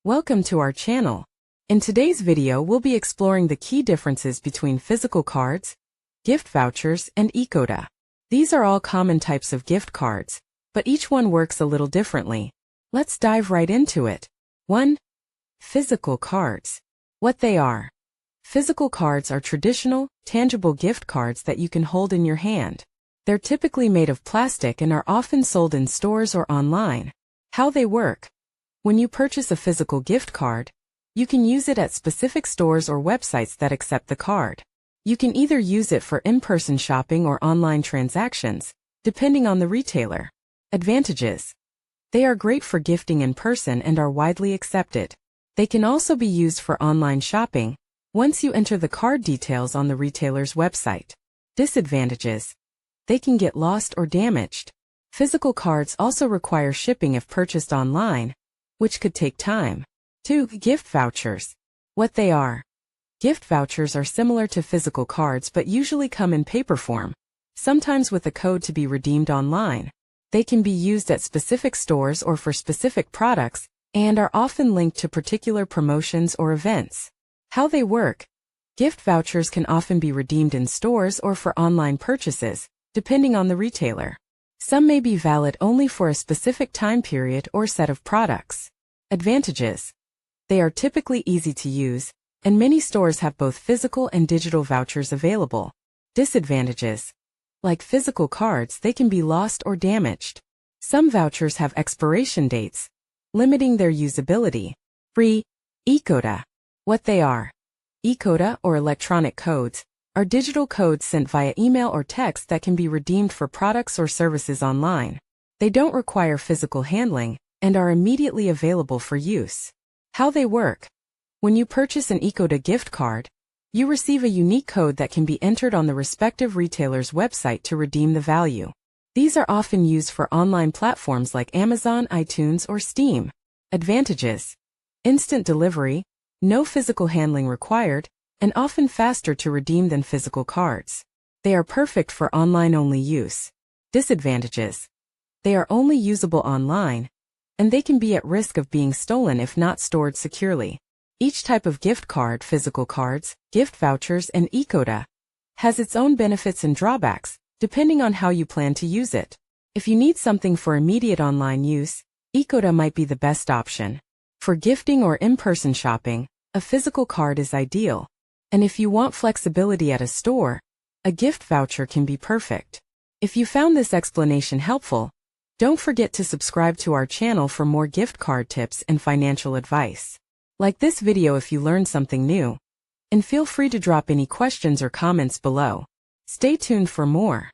Welcome to our channel. In today's video, we'll be exploring the key differences between physical cards, gift vouchers, and Ecodes. These are all common types of gift cards, but each one works a little differently. Let's dive right into it. 1. Physical cards. What they are. Physical cards are traditional, tangible gift cards that you can hold in your hand. They're typically made of plastic and are often sold in stores or online. How they work. When you purchase a physical gift card, you can use it at specific stores or websites that accept the card. You can either use it for in-person shopping or online transactions, depending on the retailer. Advantages. They are great for gifting in person and are widely accepted. They can also be used for online shopping, once you enter the card details on the retailer's website. Disadvantages. They can get lost or damaged. Physical cards also require shipping if purchased online, which could take time. 2. Gift vouchers. What they are. Gift vouchers are similar to physical cards but usually come in paper form, sometimes with a code to be redeemed online. They can be used at specific stores or for specific products, and are often linked to particular promotions or events. How they work. Gift vouchers can often be redeemed in stores or for online purchases, depending on the retailer. Some may be valid only for a specific time period or set of products. Advantages. They are typically easy to use, and many stores have both physical and digital vouchers available. Disadvantages. Like physical cards, they can be lost or damaged. Some vouchers have expiration dates, limiting their usability. 3. Ecodes. What they are. Ecodes, or electronic codes, are digital codes sent via email or text that can be redeemed for products or services online. They don't require physical handling and are immediately available for use. How they work. When you purchase an Ecodes gift card, you receive a unique code that can be entered on the respective retailer's website to redeem the value. These are often used for online platforms like Amazon, iTunes, or Steam. Advantages. Instant delivery, no physical handling required, and often faster to redeem than physical cards. They are perfect for online-only use. Disadvantages. They are only usable online, and they can be at risk of being stolen if not stored securely. Each type of gift card, physical cards, gift vouchers, and Ecodes, has its own benefits and drawbacks, depending on how you plan to use it. If you need something for immediate online use, Ecodes might be the best option. For gifting or in-person shopping, a physical card is ideal. And if you want flexibility at a store, a gift voucher can be perfect. If you found this explanation helpful, don't forget to subscribe to our channel for more gift card tips and financial advice. Like this video if you learned something new, and feel free to drop any questions or comments below. Stay tuned for more.